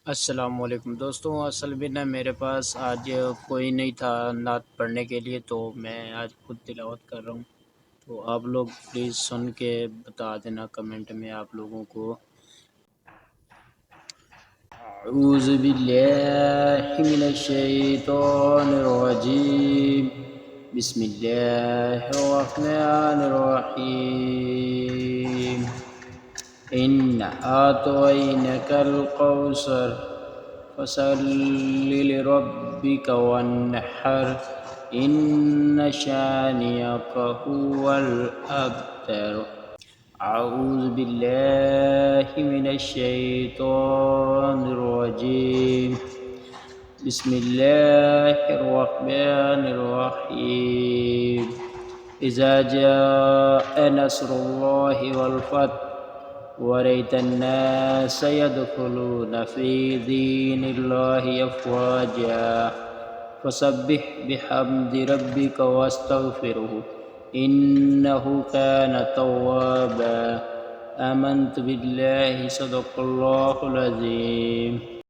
अस्सलामुअलैकुम दोस्तों, असल में ना मेरे पास आज कोई नहीं था नात पढ़ने के लिए, तो मैं आज खुद तिलावत कर रहा हूँ। तो आप लोग प्लीज़ सुन के बता देना कमेंट में आप लोगों को। अऊज़ु बिल्लाहि मिनश्शैतानिर रजीम। बिस्मिल्लाहिर रहमानिर रहीम। इन्ना आतवैनकल कौसर फसल्लि लिरब्बिका वन्हर इन्न शानियक हुवल अब्तर। अऊज़ु बिल्लाहि मिनश शैतानिर रजीम। बिस्मिल्लाहिर रहमानिर रहीम। इज़ा जाअ नस्रुल्लाहि वल फथ ورأيت الناس يدخلون في دين الله أفواجا فسبح بحمد ربك واستغفره إنه كان توابا. آمنت بالله صدق الله العظيم.